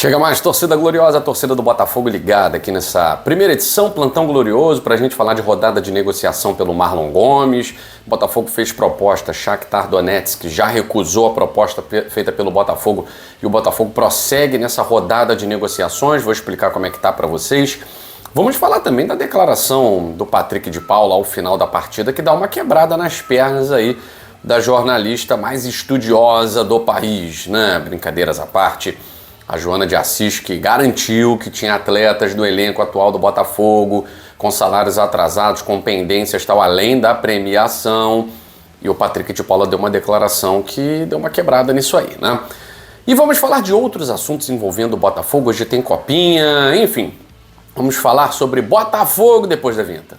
Chega mais, torcida gloriosa, a torcida do Botafogo ligada aqui nessa primeira edição, Plantão Glorioso, para a gente falar de rodada de negociação pelo Marlon Gomes. O Botafogo fez proposta, Shakhtar Donetsk já recusou a proposta feita pelo Botafogo e o Botafogo prossegue nessa rodada de negociações. Vou explicar como é que tá para vocês. Vamos falar também da declaração do Patrick de Paula ao final da partida, que dá uma quebrada nas pernas aí da jornalista mais estudiosa do país, né? Brincadeiras à parte. A Joana de Assis, que garantiu que tinha atletas do elenco atual do Botafogo com salários atrasados, com pendências tal, além da premiação. E o Patrick de Paula deu uma declaração que deu uma quebrada nisso aí, né? E vamos falar de outros assuntos envolvendo o Botafogo. Hoje tem copinha, enfim. Vamos falar sobre Botafogo depois da vinheta.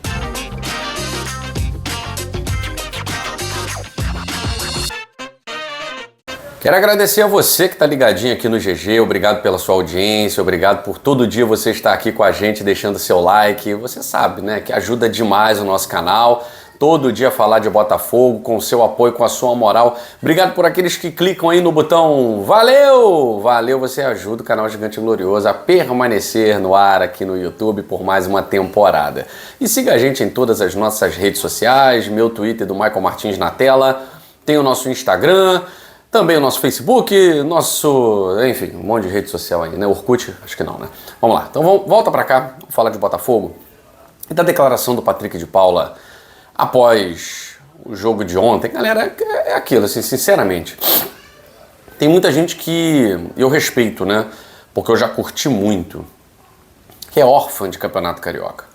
Quero agradecer a você que está ligadinho aqui no GG, obrigado pela sua audiência, obrigado por todo dia você estar aqui com a gente, deixando seu like. Você sabe, né, que ajuda demais o nosso canal. Todo dia falar de Botafogo, com o seu apoio, com a sua moral. Obrigado por aqueles que clicam aí no botão valeu! Valeu, você ajuda o canal Gigante Glorioso a permanecer no ar aqui no YouTube por mais uma temporada. E siga a gente em todas as nossas redes sociais, meu Twitter do Michael Martins na tela, tem o nosso Instagram, também o nosso Facebook, enfim, um monte de rede social aí, né? Orkut, acho que não, né? Vamos lá, então volta pra cá, vamos falar de Botafogo e da declaração do Patrick de Paula após o jogo de ontem. Galera, é aquilo, assim, sinceramente, tem muita gente que eu respeito, né? Porque eu já curti muito, que é órfã de Campeonato Carioca.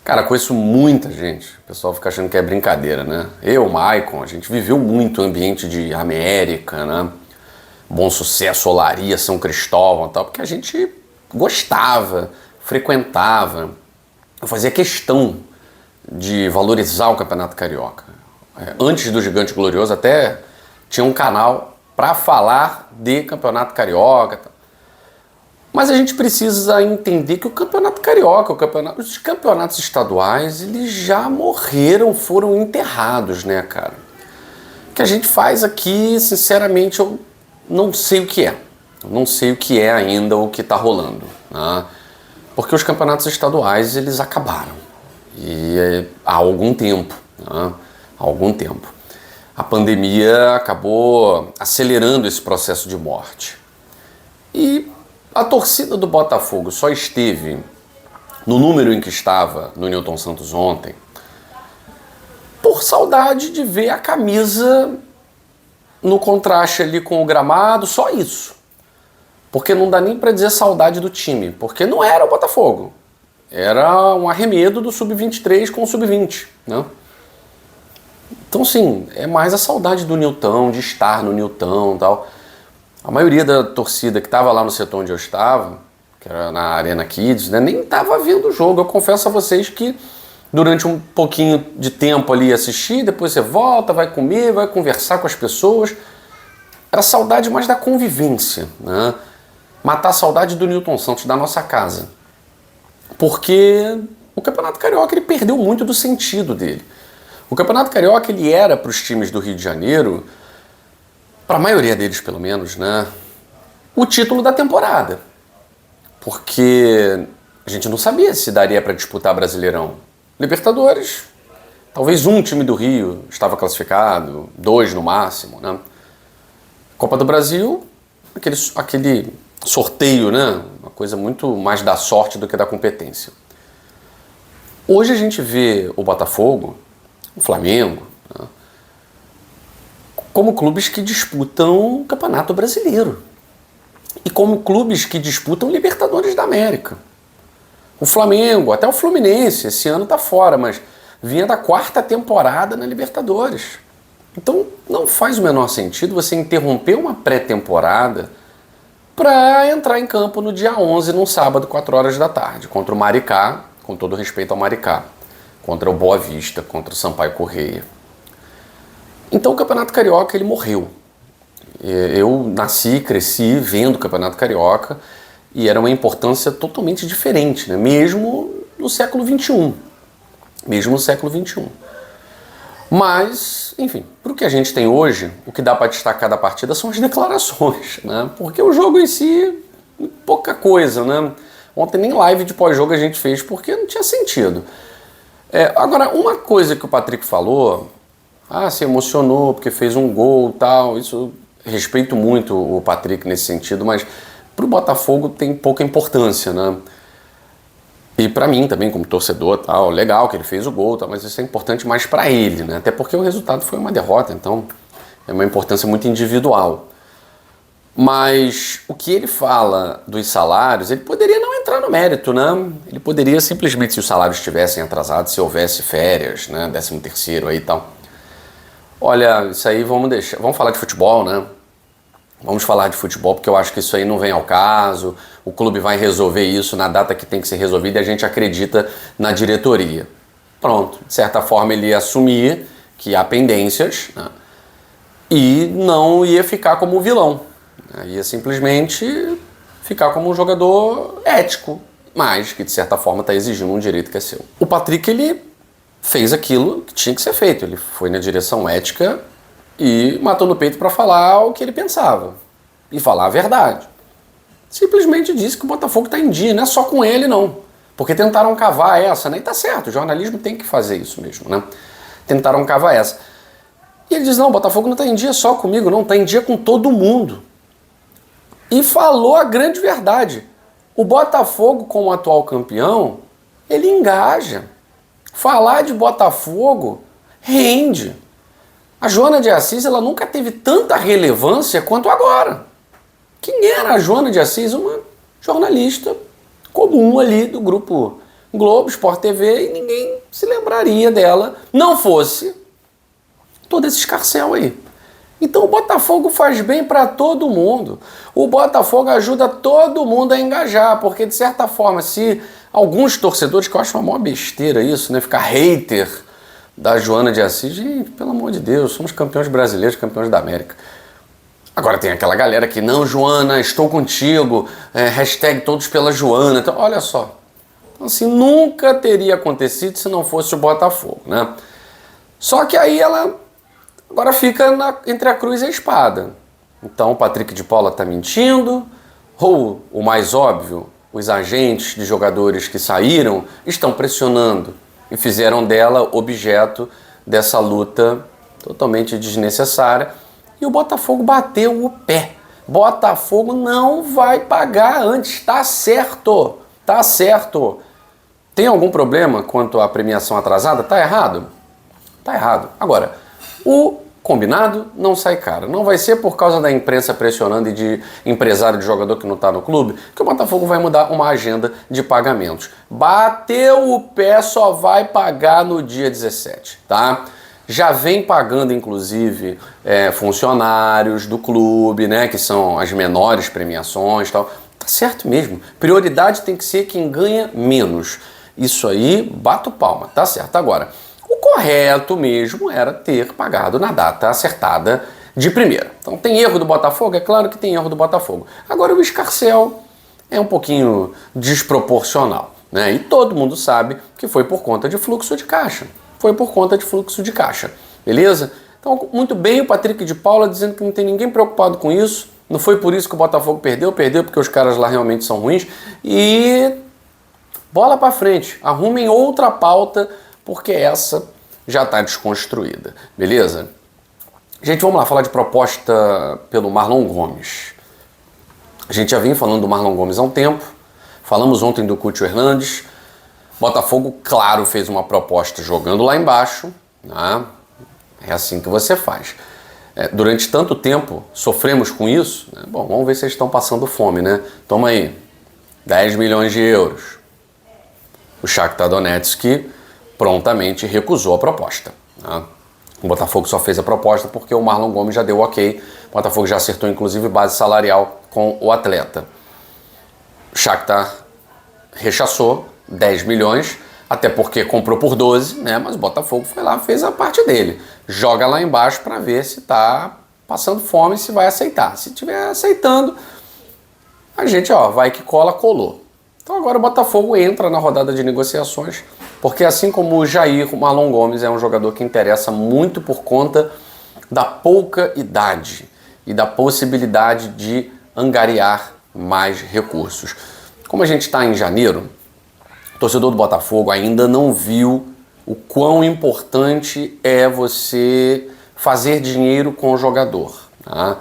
Cara, conheço muita gente, o pessoal fica achando que é brincadeira, né? Eu, Maicon, a gente viveu muito o ambiente de América, né? Bom Sucesso, Olaria, São Cristóvão e tal, porque a gente gostava, frequentava, eu fazia questão de valorizar o Campeonato Carioca. Antes do Gigante Glorioso até tinha um canal para falar de Campeonato Carioca. Mas a gente precisa entender que o Campeonato Carioca, os campeonatos estaduais, eles já morreram, foram enterrados, né, cara? O que a gente faz aqui, sinceramente, eu não sei o que é. Eu não sei o que é ainda o que está rolando, né? Porque os campeonatos estaduais, eles acabaram. E há algum tempo, né? Há algum tempo. A pandemia acabou acelerando esse processo de morte. E a torcida do Botafogo só esteve no número em que estava no Newton Santos ontem por saudade de ver a camisa no contraste ali com o gramado, só isso. Porque não dá nem para dizer saudade do time, porque não era o Botafogo. Era um arremedo do Sub-23 com o Sub-20, né? Então, sim, é mais a saudade do Newton, de estar no Newton e tal. A maioria da torcida que estava lá no setor onde eu estava, que era na Arena Kids, né, nem estava vendo o jogo. Eu confesso a vocês que durante um pouquinho de tempo ali assistir, depois você volta, vai comer, vai conversar com as pessoas. Era saudade mais da convivência, né? Matar a saudade do Newton Santos, da nossa casa. Porque o Campeonato Carioca ele perdeu muito do sentido dele. O Campeonato Carioca ele era para os times do Rio de Janeiro, para a maioria deles pelo menos, né, o título da temporada. Porque a gente não sabia se daria para disputar Brasileirão. Libertadores, talvez um time do Rio estava classificado, 2 no máximo, né? Copa do Brasil, aquele sorteio, né? Uma coisa muito mais da sorte do que da competência. Hoje a gente vê o Botafogo, o Flamengo, né, como clubes que disputam o Campeonato Brasileiro. E como clubes que disputam Libertadores da América. O Flamengo, até o Fluminense, esse ano tá fora, mas vinha da 4ª temporada na Libertadores. Então não faz o menor sentido você interromper uma pré-temporada para entrar em campo no dia 11, num sábado, 4 horas da tarde, contra o Maricá, com todo respeito ao Maricá, contra o Boa Vista, contra o Sampaio Corrêa. Então o Campeonato Carioca ele morreu. Eu nasci, cresci vendo o Campeonato Carioca e era uma importância totalmente diferente, né? Mesmo no século XXI. Mesmo no século XXI. Mas, enfim, para o que a gente tem hoje, o que dá para destacar da partida são as declarações, né? Porque o jogo em si pouca coisa, né? Ontem nem live de pós-jogo a gente fez porque não tinha sentido. Agora, uma coisa que o Patrick falou, se emocionou porque fez um gol e tal, isso, respeito muito o Patrick nesse sentido, mas pro Botafogo tem pouca importância, né? E pra mim também, como torcedor, tal, legal que ele fez o gol, tal, mas isso é importante mais pra ele, né? Até porque o resultado foi uma derrota, então é uma importância muito individual. Mas o que ele fala dos salários, ele poderia não entrar no mérito, né? Ele poderia simplesmente, se os salários estivessem atrasados, se houvesse férias, né? 13º aí e tal. Olha, isso aí vamos deixar. Vamos falar de futebol, né? Vamos falar de futebol porque eu acho que isso aí não vem ao caso. O clube vai resolver isso na data que tem que ser resolvido e a gente acredita na diretoria. Pronto, de certa forma ele ia assumir que há pendências, né? E não ia ficar como vilão. Ia simplesmente ficar como um jogador ético, mas que de certa forma está exigindo um direito que é seu. O Patrick, ele fez aquilo que tinha que ser feito. Ele foi na direção ética e matou no peito para falar o que ele pensava e falar a verdade. Simplesmente disse que o Botafogo está em dia, não é só com ele não, porque tentaram cavar essa, né? E tá certo, o jornalismo tem que fazer isso mesmo, né? Tentaram cavar essa. E ele diz, não, o Botafogo não está em dia só comigo, não, está em dia com todo mundo. E falou a grande verdade. O Botafogo, como atual campeão, ele engaja. Falar de Botafogo rende. A Joana de Assis, ela nunca teve tanta relevância quanto agora. Quem era a Joana de Assis? Uma jornalista comum ali do grupo Globo, Sport TV, e ninguém se lembraria dela, não fosse todo esse escarcéu aí. Então o Botafogo faz bem para todo mundo. O Botafogo ajuda todo mundo a engajar, porque de certa forma, se alguns torcedores, que eu acho uma maior besteira isso, né, ficar hater da Joana de Assis, gente, pelo amor de Deus, somos campeões brasileiros, campeões da América. Agora tem aquela galera que, não, Joana, estou contigo, hashtag todos pela Joana. Então, olha só, assim, nunca teria acontecido se não fosse o Botafogo, né? Só que aí ela agora fica entre a cruz e a espada. Então o Patrick de Paula está mentindo, ou, o mais óbvio, os agentes de jogadores que saíram estão pressionando e fizeram dela objeto dessa luta totalmente desnecessária. E o Botafogo bateu o pé. Botafogo não vai pagar antes, tá certo, tá certo. Tem algum problema quanto à premiação atrasada? Tá errado? Tá errado. Agora, o combinado não sai caro. Não vai ser por causa da imprensa pressionando e de empresário de jogador que não está no clube que o Botafogo vai mudar uma agenda de pagamentos. Bateu o pé, só vai pagar no dia 17, tá? Já vem pagando, inclusive, funcionários do clube, né, que são as menores premiações e tal. Tá certo mesmo. Prioridade tem que ser quem ganha menos. Isso aí, bato palma, tá certo. Agora, o correto mesmo era ter pagado na data acertada de primeira. Então tem erro do Botafogo? É claro que tem erro do Botafogo. Agora o escarcéu é um pouquinho desproporcional, né? E todo mundo sabe que foi por conta de fluxo de caixa. Foi por conta de fluxo de caixa, beleza? Então, muito bem o Patrick de Paula dizendo que não tem ninguém preocupado com isso. Não foi por isso que o Botafogo perdeu porque os caras lá realmente são ruins. E bola pra frente, arrumem outra pauta, porque essa já está desconstruída, beleza? Gente, vamos lá falar de proposta pelo Marlon Gomes. A gente já vinha falando do Marlon Gomes há um tempo, falamos ontem do Cúcio Hernandes. Botafogo, claro, fez uma proposta jogando lá embaixo, né? É assim que você faz. Durante tanto tempo sofremos com isso, né? Bom, vamos ver se eles estão passando fome, né? Toma aí, 10 milhões de euros. O Shakhtar Donetsk prontamente recusou a proposta, né? O Botafogo só fez a proposta porque o Marlon Gomes já deu ok. O Botafogo já acertou, inclusive, base salarial com o atleta. O Shakhtar rechaçou 10 milhões, até porque comprou por 12, né? Mas o Botafogo foi lá, fez a parte dele. Joga lá embaixo para ver se está passando fome, se vai aceitar. Se estiver aceitando, a gente, vai que cola, colou. Então agora o Botafogo entra na rodada de negociações, porque assim como o Jair, o Marlon Gomes é um jogador que interessa muito por conta da pouca idade e da possibilidade de angariar mais recursos. Como a gente está em janeiro, o torcedor do Botafogo ainda não viu o quão importante é você fazer dinheiro com o jogador. Tá?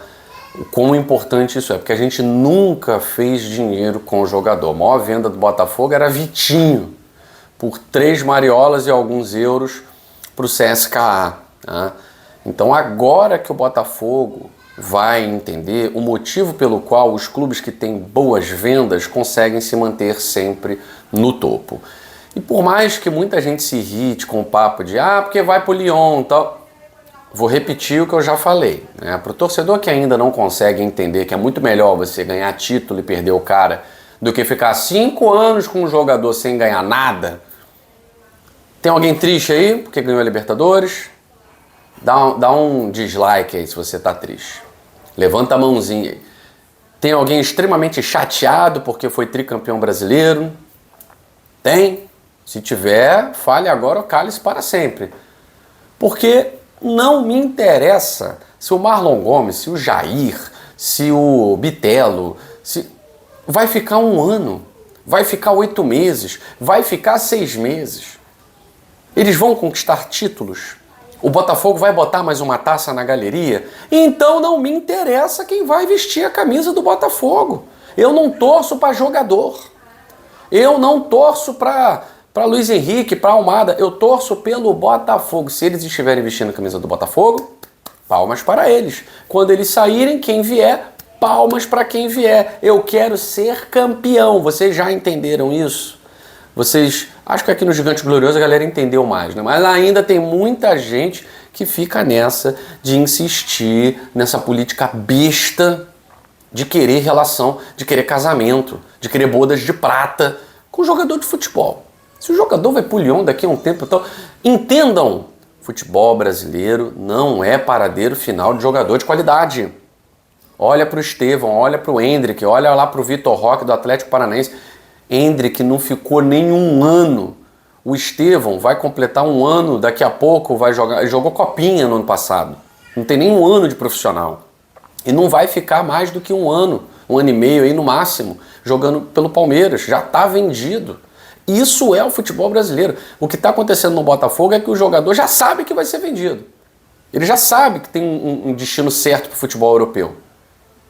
O quão importante isso é, porque a gente nunca fez dinheiro com o jogador. A maior venda do Botafogo era Vitinho, por 3 mariolas e alguns euros para o CSKA. Tá? Então agora que o Botafogo vai entender o motivo pelo qual os clubes que têm boas vendas conseguem se manter sempre no topo. E por mais que muita gente se irrite com o papo de porque vai pro Lyon e tal, vou repetir o que eu já falei. Né? Para o torcedor que ainda não consegue entender que é muito melhor você ganhar título e perder o cara do que ficar 5 anos com um jogador sem ganhar nada. Tem alguém triste aí porque ganhou a Libertadores? Dá um dislike aí se você tá triste. Levanta a mãozinha aí. Tem alguém extremamente chateado porque foi tricampeão brasileiro? Tem? Se tiver, fale agora ou cale-se para sempre. Porque não me interessa se o Marlon Gomes, se o Jair, se o Bitelo, vai ficar 1 ano, vai ficar 8 meses, vai ficar 6 meses. Eles vão conquistar títulos. O Botafogo vai botar mais uma taça na galeria? Então não me interessa quem vai vestir a camisa do Botafogo. Eu não torço para jogador. Eu não torço para Luiz Henrique, para Almada. Eu torço pelo Botafogo. Se eles estiverem vestindo a camisa do Botafogo, palmas para eles. Quando eles saírem, quem vier, palmas para quem vier. Eu quero ser campeão. Vocês já entenderam isso? Acho que aqui no Gigante Glorioso a galera entendeu mais, né? Mas ainda tem muita gente que fica nessa de insistir nessa política besta de querer relação, de querer casamento, de querer bodas de prata com jogador de futebol. Se o jogador vai pro Lyon daqui a um tempo, então entendam, futebol brasileiro não é paradeiro final de jogador de qualidade. Olha pro Estevão, olha pro Endrick, olha lá pro Vitor Roque do Atlético Paranaense. Endrick não ficou nem 1 ano. O Estevão vai completar 1 ano, daqui a pouco vai jogar. Ele jogou copinha no ano passado. Não tem nem 1 ano de profissional. E não vai ficar mais do que 1 ano, 1 ano e meio aí no máximo, jogando pelo Palmeiras. Já está vendido. Isso é o futebol brasileiro. O que está acontecendo no Botafogo é que o jogador já sabe que vai ser vendido. Ele já sabe que tem um destino certo para o futebol europeu.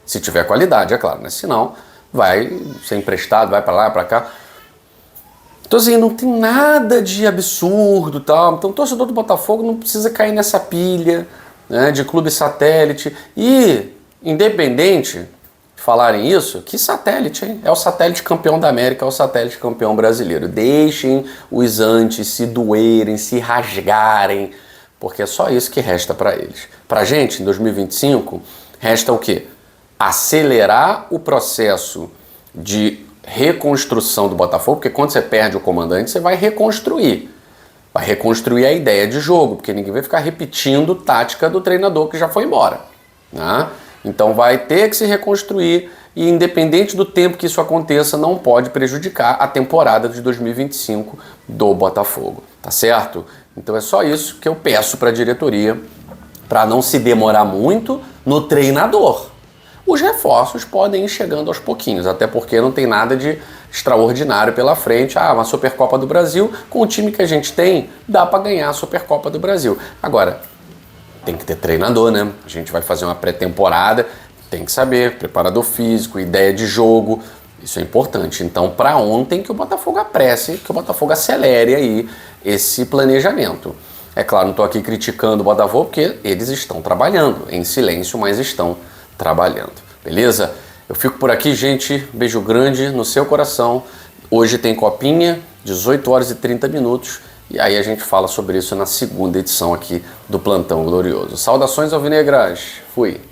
Se tiver qualidade, é claro, né? Se não, vai ser emprestado, vai para lá, para cá. Então assim, não tem nada de absurdo, tal. Então o torcedor do Botafogo não precisa cair nessa pilha, né, de clube satélite. E, independente de falarem isso, que satélite, hein? É o satélite campeão da América, é o satélite campeão brasileiro. Deixem os antes se doerem, se rasgarem, porque é só isso que resta para eles. Pra gente, em 2025, resta o quê? Acelerar o processo de reconstrução do Botafogo, porque quando você perde o comandante, você vai reconstruir. Vai reconstruir a ideia de jogo, porque ninguém vai ficar repetindo tática do treinador que já foi embora. Né? Então vai ter que se reconstruir e, independente do tempo que isso aconteça, não pode prejudicar a temporada de 2025 do Botafogo. Tá certo? Então é só isso que eu peço para a diretoria, para não se demorar muito no treinador. Os reforços podem ir chegando aos pouquinhos, até porque não tem nada de extraordinário pela frente. Uma Supercopa do Brasil, com o time que a gente tem, dá para ganhar a Supercopa do Brasil. Agora, tem que ter treinador, né? A gente vai fazer uma pré-temporada, tem que saber, preparador físico, ideia de jogo, isso é importante. Então, para ontem, que o Botafogo apresse, que o Botafogo acelere aí esse planejamento. É claro, não estou aqui criticando o Botafogo, porque eles estão trabalhando, em silêncio, mas estão trabalhando, beleza? Eu fico por aqui, gente. Beijo grande no seu coração. Hoje tem copinha, 18 horas e 30 minutos. E aí a gente fala sobre isso na segunda edição aqui do Plantão Glorioso. Saudações alvinegras. Fui.